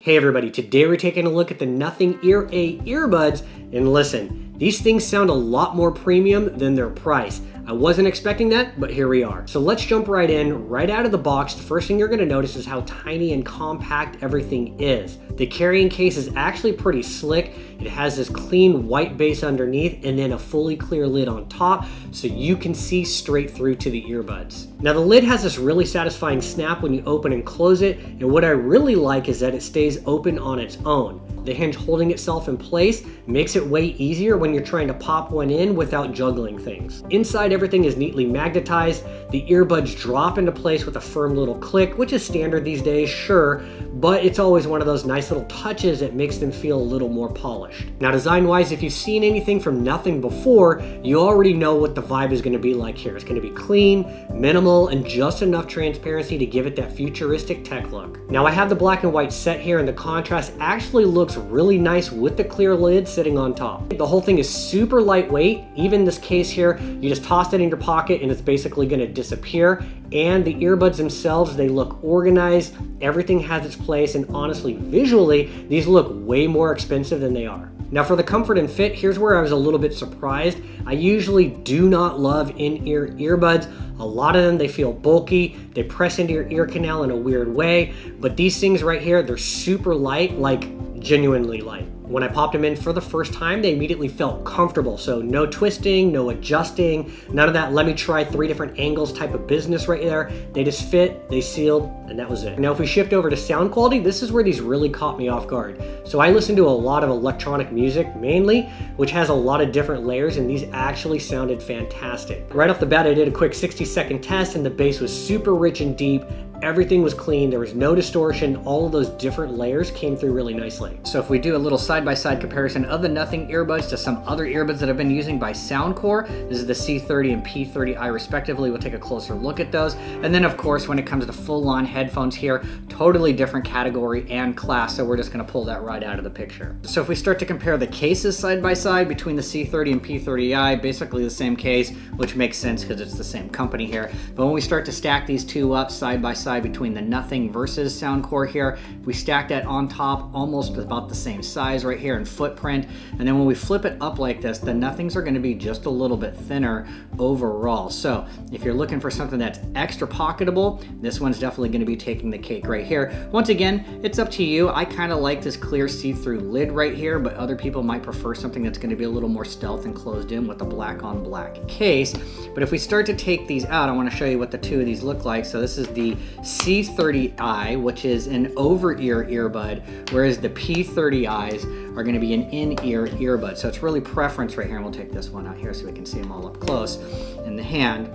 Hey everybody, today we're taking a look at the Nothing Ear A earbuds, and listen, these things sound a lot more premium than their price. I wasn't expecting that, but here we are. So let's jump right in. Right out of the box, the first thing you're gonna notice is how tiny and compact everything is. The carrying case is actually pretty slick. It has this clean white base underneath and then a fully clear lid on top, so you can see straight through to the earbuds. Now the lid has this really satisfying snap when you open and close it, and what I really like is that it stays open on its own. The hinge holding itself in place makes it way easier when you're trying to pop one in without juggling things. Inside, everything is neatly magnetized. The earbuds drop into place with a firm little click, which is standard these days, sure, but it's always one of those nice little touches that makes them feel a little more polished. Now design-wise, if you've seen anything from Nothing before, you already know what the vibe is going to be like here. It's going to be clean, minimal, and just enough transparency to give it that futuristic tech look. Now I have the black and white set here, and the contrast actually looks really nice with the clear lid sitting on top. The whole thing is super lightweight. Even this case here, you just toss it in your pocket and it's basically going to disappear. And the earbuds themselves, they look organized. Everything has its place, and honestly, visually, these look way more expensive than they are. Now for the comfort and fit, here's where I was a little bit surprised. I usually do not love in-ear earbuds. A lot of them, they feel bulky, they press into your ear canal in a weird way, but these things right here, they're super light, like genuinely light. When I popped them in for the first time, they immediately felt comfortable. So no twisting, no adjusting, none of that let me try 3 different angles type of business right there. They just fit, they sealed, and that was it. Now if we shift over to sound quality, this is where these really caught me off guard. So I listen to a lot of electronic music mainly, which has a lot of different layers, and these actually sounded fantastic. Right off the bat, I did a quick 60-second test, and the bass was super rich and deep. Everything was clean, there was no distortion, all of those different layers came through really nicely. So if we do a little side-by-side comparison of the Nothing earbuds to some other earbuds that I've been using by Soundcore, this is the C30 and P30i respectively, we'll take a closer look at those. And then of course, when it comes to full-on headphones here, totally different category and class, so we're just gonna pull that right out of the picture. So if we start to compare the cases side-by-side between the C30 and P30i, basically the same case, which makes sense because it's the same company here. But when we start to stack these two up side-by-side between the Nothing versus Soundcore here, we stack that on top, almost about the same size right here in footprint. And then when we flip it up like this, the Nothings are going to be just a little bit thinner overall. So if you're looking for something that's extra pocketable, this one's definitely going to be taking the cake right here. Once again, it's up to you. I kind of like this clear see-through lid right here, but other people might prefer something that's going to be a little more stealth and closed in with a black on black case. But if we start to take these out, I want to show you what the two of these look like. So this is the C30i, which is an over-ear earbud, whereas the P30i's are going to be an in-ear earbud. So it's really preference right here, and we'll take this one out here so we can see them all up close in the hand,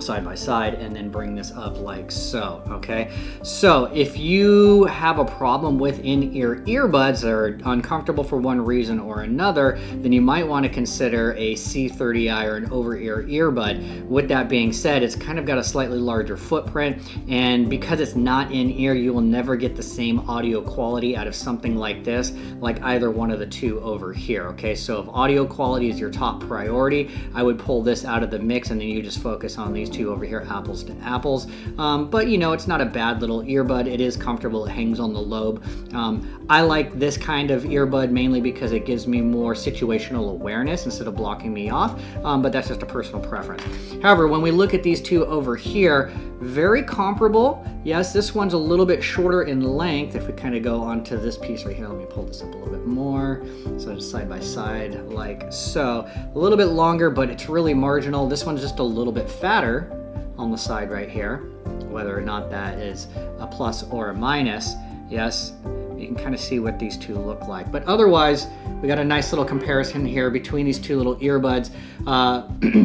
side by side, and then bring this up like so, okay? So if you have a problem with in-ear earbuds that are uncomfortable for one reason or another, then you might want to consider a C30i or an over-ear earbud. With that being said, it's kind of got a slightly larger footprint, and because it's not in-ear, you will never get the same audio quality out of something like this, like either one of the two over here, okay? So if audio quality is your top priority, I would pull this out of the mix, and then you just focus on these two over here, apples to apples. But you know, it's not a bad little earbud. It is comfortable. It hangs on the lobe. I like this kind of earbud mainly because it gives me more situational awareness instead of blocking me off, but that's just a personal preference. However, when we look at these two over here, very comparable. Yes, this one's a little bit shorter in length. If we kind of go onto this piece right here, let me pull this up a little bit more. So it's side by side like so. A little bit longer, but it's really marginal. This one's just a little bit fatter on the side right here. Whether or not that is a plus or a minus, yes, you can kind of see what these two look like. But otherwise, we got a nice little comparison here between these two little earbuds.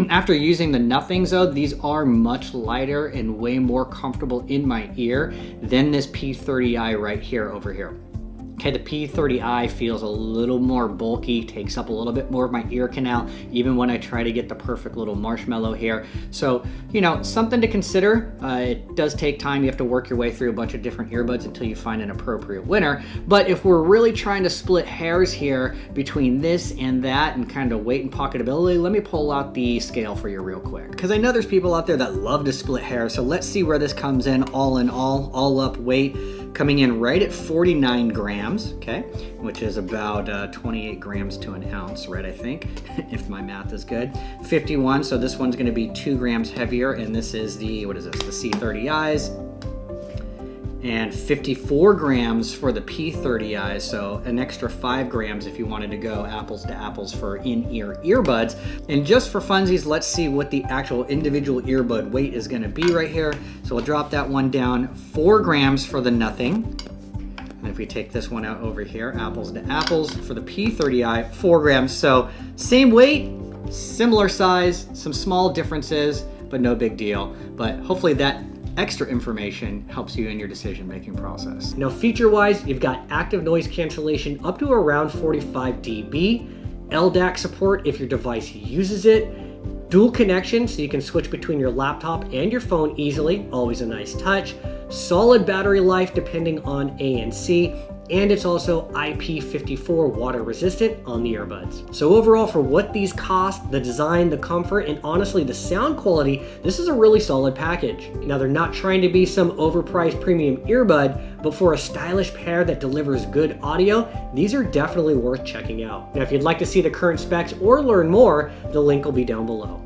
After using the Nothings though, these are much lighter and way more comfortable in my ear than this P30i right here over here. Okay, the P30i feels a little more bulky, takes up a little bit more of my ear canal, even when I try to get the perfect little marshmallow here. So, you know, something to consider. It does take time. You have to work your way through a bunch of different earbuds until you find an appropriate winner. But if we're really trying to split hairs here between this and that and kind of weight and pocketability, let me pull out the scale for you real quick. Because I know there's people out there that love to split hairs. So let's see where this comes in all up weight. Coming in right at 49 grams, okay, which is about 28 grams to an ounce, right, I think, if my math is good. 51, so this one's gonna be 2 grams heavier, and this is the, what is this, the C30Is. And 54 grams for the P30Is, so an extra 5 grams if you wanted to go apples to apples for in-ear earbuds. And just for funsies, let's see what the actual individual earbud weight is gonna be right here. So we'll drop that one down, 4 grams for the Nothing. And if we take this one out over here, apples to apples, for the P30i, 4 grams. So same weight, similar size, some small differences, but no big deal. But hopefully that extra information helps you in your decision-making process. Now, feature-wise, you've got active noise cancellation up to around 45 dB, LDAC support if your device uses it, dual connection so you can switch between your laptop and your phone easily, always a nice touch, solid battery life depending on ANC, and it's also IP54 water resistant on the earbuds. So overall, for what these cost, the design, the comfort, and honestly the sound quality, this is a really solid package. Now, they're not trying to be some overpriced premium earbud, but for a stylish pair that delivers good audio, these are definitely worth checking out. Now, if you'd like to see the current specs or learn more, the link will be down below.